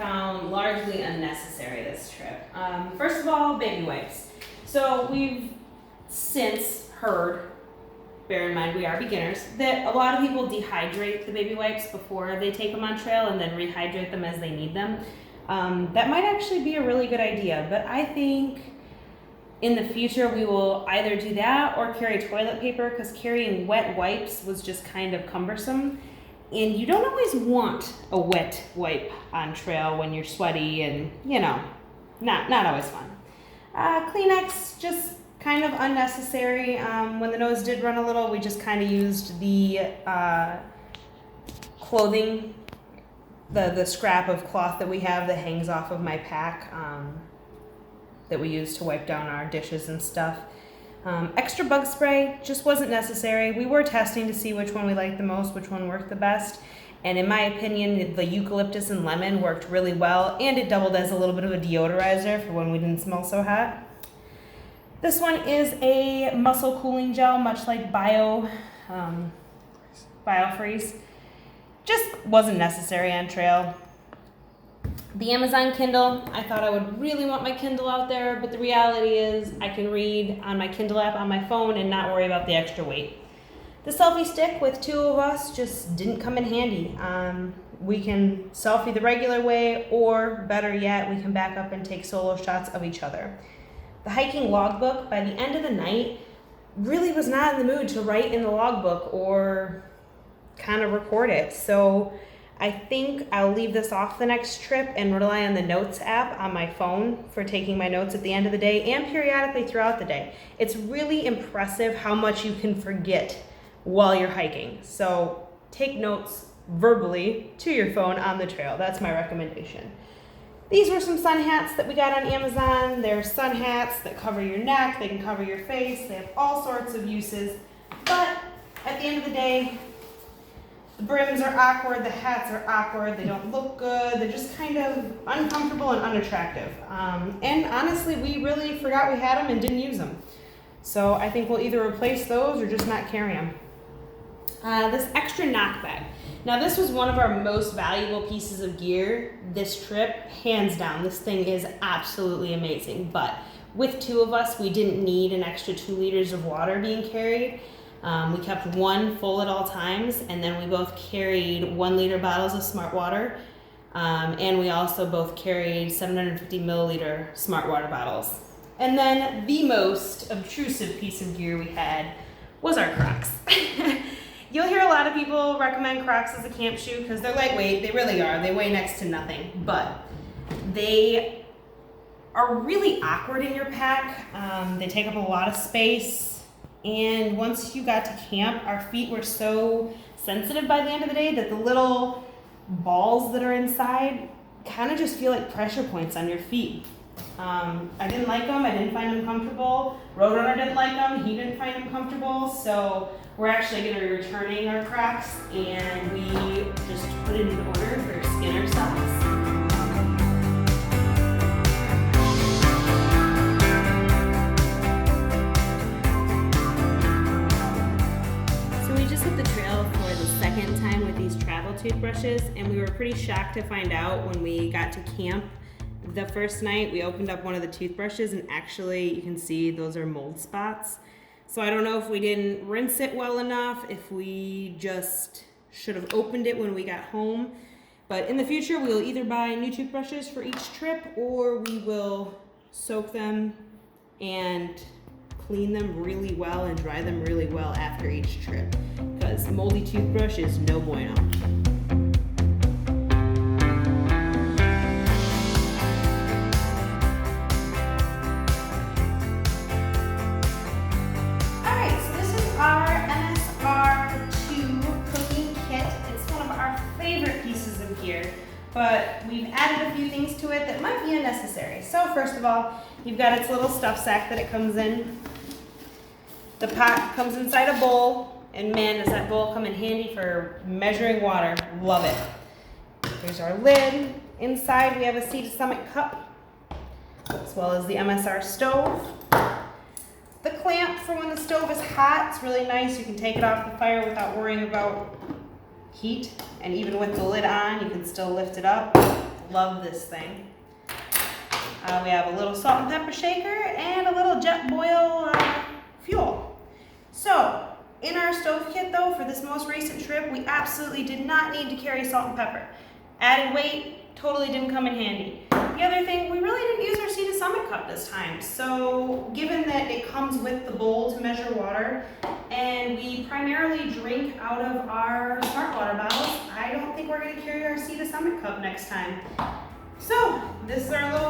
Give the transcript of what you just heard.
found largely unnecessary this trip. First of all, baby wipes. So we've since heard, bear in mind we are beginners, that a lot of people dehydrate the baby wipes before they take them on trail and then rehydrate them as they need them. That might actually be a really good idea, but I think in the future we will either do that or carry toilet paper, because carrying wet wipes was just kind of cumbersome. And you don't always want a wet wipe on trail when you're sweaty and, you know, not always fun. Kleenex, just kind of unnecessary. When the nose did run a little, we just kind of used the clothing, the scrap of cloth that we have that hangs off of my pack that we use to wipe down our dishes and stuff. Extra bug spray just wasn't necessary. We were testing to see which one we liked the most, which one worked the best. And in my opinion, the eucalyptus and lemon worked really well, and it doubled as a little bit of a deodorizer for when we didn't smell so hot. This one is a muscle cooling gel, much like BioFreeze. Just wasn't necessary on trail. The Amazon Kindle, I thought I would really want my Kindle out there, but the reality is I can read on my Kindle app on my phone and not worry about the extra weight. The selfie stick with two of us just didn't come in handy. We can selfie the regular way, or better yet, we can back up and take solo shots of each other. The hiking logbook, by the end of the night, really was not in the mood to write in the logbook or kind of record it. So I think I'll leave this off the next trip and rely on the Notes app on my phone for taking my notes at the end of the day and periodically throughout the day. It's really impressive how much you can forget while you're hiking. So take notes verbally to your phone on the trail. That's my recommendation. These were some sun hats that we got on Amazon. They're sun hats that cover your neck, they can cover your face, they have all sorts of uses. But at the end of the day, the brims are awkward, the hats are awkward, they don't look good, they're just kind of uncomfortable and unattractive. And honestly, we really forgot we had them and didn't use them. So I think we'll either replace those or just not carry them. This extra knock bag. Now this was one of our most valuable pieces of gear this trip, hands down. This thing is absolutely amazing, but with two of us, we didn't need an extra 2 liters of water being carried. We kept one full at all times, and then we both carried 1 liter bottles of Smart Water, and we also both carried 750 milliliter Smart Water bottles. And then the most obtrusive piece of gear we had was our Crocs. You'll hear a lot of people recommend Crocs as a camp shoe because they're lightweight. They really are. They weigh next to nothing, but they are really awkward in your pack. They take up a lot of space. And once you got to camp, our feet were so sensitive by the end of the day that the little balls that are inside kind of just feel like pressure points on your feet. I didn't like them. I didn't find them comfortable. Roadrunner didn't like them. He didn't find them comfortable. So we're actually going to be returning our Crocs, and we just put in an order for Skinner socks. Toothbrushes, and we were pretty shocked to find out when we got to camp the first night. We opened up one of the toothbrushes, and actually you can see those are mold spots. So I don't know if we didn't rinse it well enough, if we just should have opened it when we got home. But in the future, we'll either buy new toothbrushes for each trip, or we will soak them and clean them really well and dry them really well after each trip, because moldy toothbrush is no bueno. But we've added a few things to it that might be unnecessary. So first of all, you've got its little stuff sack that it comes in. The pot comes inside a bowl, and man, does that bowl come in handy for measuring water. Love it. Here's our lid. Inside we have a sea to stomach cup, as well as the MSR stove. The clamp for when the stove is hot. It's really nice. You can take it off the fire without worrying about heat, and even with the lid on, you can still lift it up. Love this thing. We have a little salt and pepper shaker and a little jet boil fuel. So, in our stove kit though, for this most recent trip, we absolutely did not need to carry salt and pepper. Added weight, totally didn't come in handy. The other thing, we really didn't use our Sea to Summit cup this time. So, given that it comes with the bowl to measure water, and we primarily drink out of our Smart Water bottles, I don't think we're gonna carry our Sea to Summit cup next time. So, this is our little